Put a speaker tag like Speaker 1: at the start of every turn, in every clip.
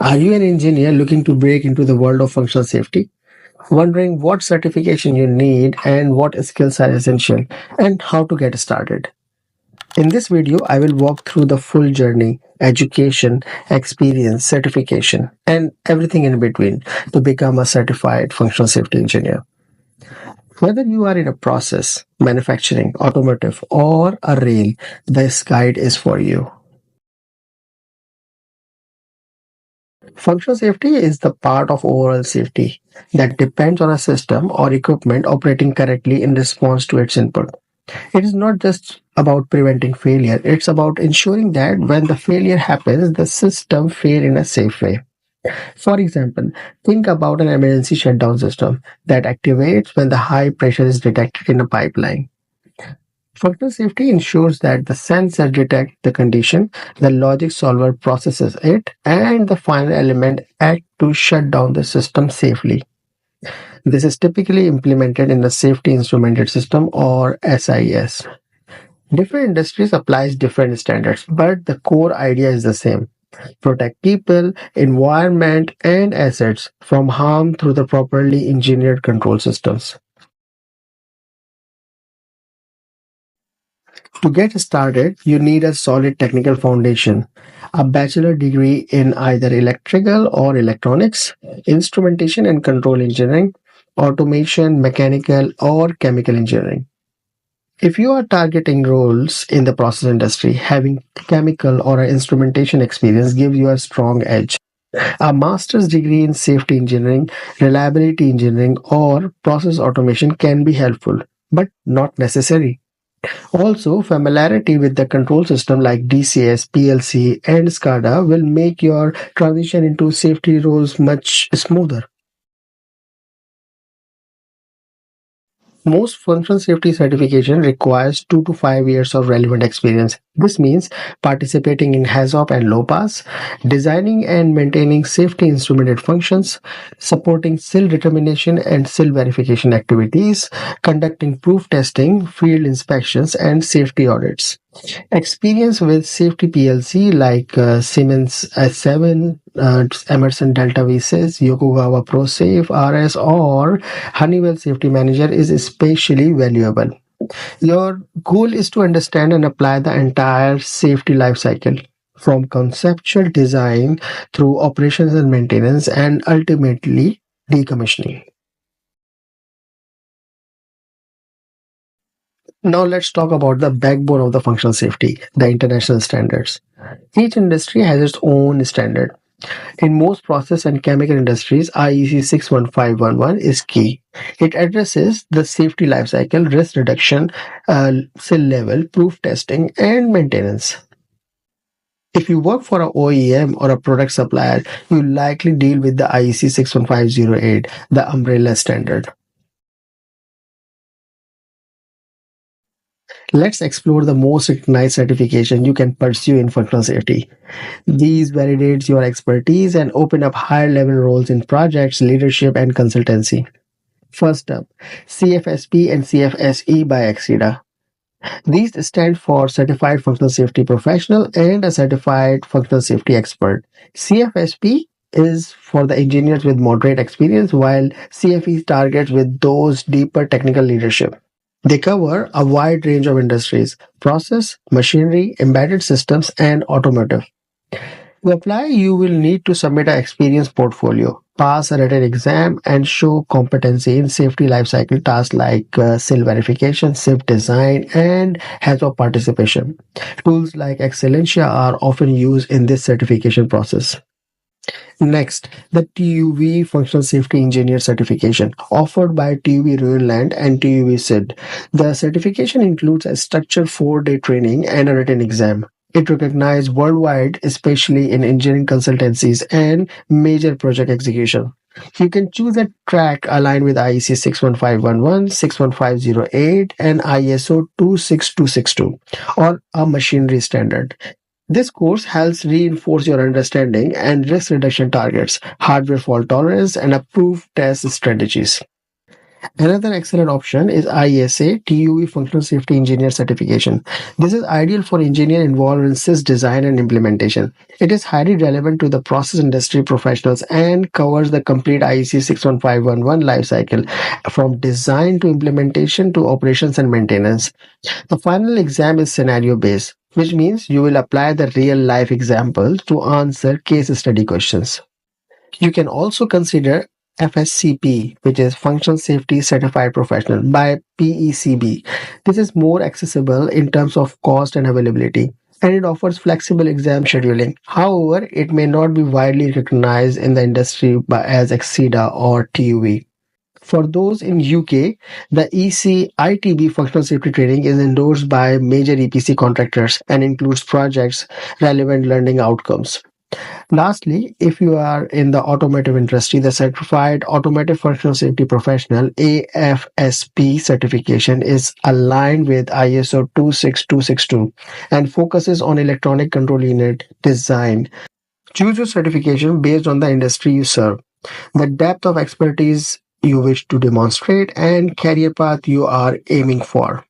Speaker 1: Are you an engineer looking to break into the world of functional safety? Wondering what certification you need and what skills are essential and how to get started? In this video, I will walk through the full journey, education, experience, certification, and everything in between to become a certified functional safety engineer. Whether you are in a process, manufacturing, automotive, or a rail, this guide is for you. Functional safety is the part of overall safety that depends on a system or equipment operating correctly in response to its input. It is not just about preventing failure, it's about ensuring that when the failure happens, the system fails in a safe way. For example, think about an emergency shutdown system that activates when the high pressure is detected in a pipeline. Functional safety ensures that the sensor detects the condition, the logic solver processes it, and the final element acts to shut down the system safely. This is typically implemented in a safety instrumented system or SIS. Different industries applies different standards, but the core idea is the same. Protect people, environment, and assets from harm through the properly engineered control systems. To get started, you need a solid technical foundation, a bachelor degree in either electrical or electronics, instrumentation and control engineering, automation, mechanical, or chemical engineering. If you are targeting roles in the process industry, having chemical or instrumentation experience gives you a strong edge. A master's degree in safety engineering, reliability engineering, or process automation can be helpful, but not necessary. Also, familiarity with the control system like DCS, PLC, and SCADA will make your transition into safety roles much smoother. Most functional safety certification requires 2 to 5 years of relevant experience. This means participating in HAZOP and LOPAs, designing and maintaining safety instrumented functions, supporting SIL determination and SIL verification activities, conducting proof testing, field inspections, and safety audits. Experience with safety PLC like Siemens S7, Emerson Delta V6, Yokogawa ProSafe RS, or Honeywell Safety Manager is especially valuable. Your goal is to understand and apply the entire safety life cycle from conceptual design through operations and maintenance and ultimately decommissioning. Now let's talk about the backbone of the functional safety, the international standards. Each industry has its own standard. In most process and chemical industries, IEC 61511 is key. It addresses the safety life cycle, risk reduction, SIL level, proof testing, and maintenance. If you work for an OEM or a product supplier, you likely deal with the IEC 61508, the umbrella standard. Let's explore the most recognized certification you can pursue in functional safety. These validates your expertise and open up higher level roles in projects, leadership, and consultancy. First up, CFSP and CFSE by Exida. These stand for Certified Functional Safety Professional and a Certified Functional Safety Expert. CFSP is for the engineers with moderate experience, while CFE targets with those deeper technical leadership. They cover a wide range of industries: process, machinery, embedded systems, and automotive. To apply, you will need to submit an experience portfolio, pass a written exam, and show competency in safety lifecycle tasks like SIL verification, SIP design, and HAZOP participation. Tools like Excellentia are often used in this certification process. Next, the TUV Functional Safety Engineer Certification, offered by TUV Ruinland and TUV SID. The certification includes a structured 4-day training and a written exam. It recognized worldwide, especially in engineering consultancies and major project execution. You can choose a track aligned with IEC 61511, 61508, and ISO 26262, or a machinery standard. This course helps reinforce your understanding and risk reduction targets, hardware fault tolerance, and approved test strategies. Another excellent option is ISA TUV Functional Safety Engineer certification. This is ideal for engineers involved in SIS design and implementation. It is highly relevant to the process industry professionals and covers the complete IEC 61511 lifecycle from design to implementation to operations and maintenance. The final exam is scenario based, which means you will apply the real life examples to answer case study questions. You can also consider FSCP, which is Functional Safety Certified Professional by PECB. This is more accessible in terms of cost and availability, and it offers flexible exam scheduling. However, it may not be widely recognized in the industry as Exida or TUV. For those in UK, the ECITB functional safety training is endorsed by major EPC contractors and includes projects relevant learning outcomes. Lastly, if you are in the automotive industry, the Certified Automotive Functional Safety Professional AFSP certification is aligned with ISO 26262 and focuses on electronic control unit design. Choose your certification based on the industry you serve, the depth of expertise you wish to demonstrate, and career path you are aiming for.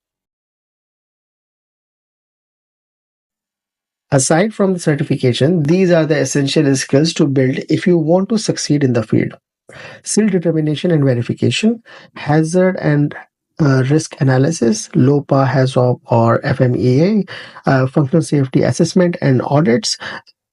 Speaker 1: Aside from the certification, these are the essential skills to build if you want to succeed in the field. Skill determination and verification, hazard and risk analysis, LOPA, HAZOP, or FMEA, functional safety assessment and audits,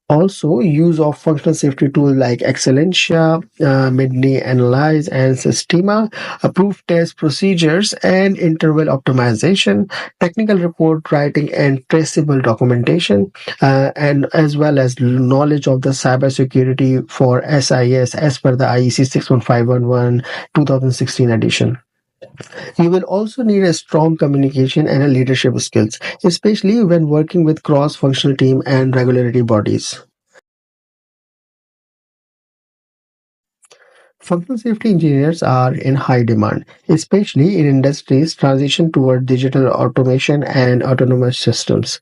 Speaker 1: also, use of functional safety tools like Excellentia, Midney Analyze, and Systema, approved test procedures and interval optimization, technical report writing and traceable documentation, and as well as knowledge of the cybersecurity for SIS as per the IEC 61511 2016 edition. You will also need a strong communication and a leadership skills, especially when working with cross-functional team and regulatory bodies. Functional safety engineers are in high demand, especially in industries transition toward digital automation and autonomous systems.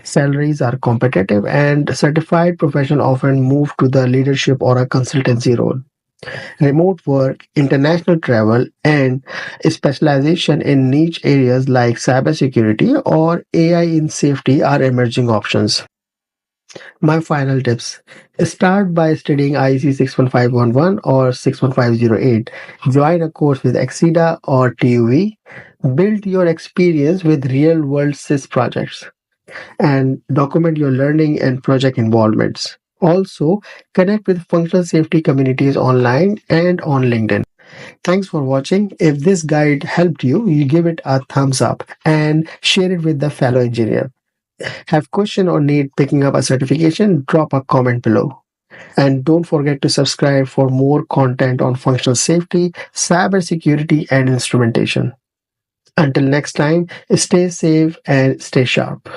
Speaker 1: Salaries are competitive and certified professionals often move to the leadership or a consultancy role. Remote work, international travel, and specialization in niche areas like cybersecurity or AI in safety are emerging options. My final tips. Start by studying IEC 61511 or 61508. Join a course with Exida or TUV. Build your experience with real world SIS projects and document your learning and project involvements. Also, connect with functional safety communities online and on LinkedIn. Thanks for watching. If this guide helped you, you give it a thumbs up and share it with the fellow engineer. Have question or need picking up a certification? Drop a comment below. And don't forget to subscribe for more content on functional safety, cybersecurity, and instrumentation. Until next time, stay safe and stay sharp.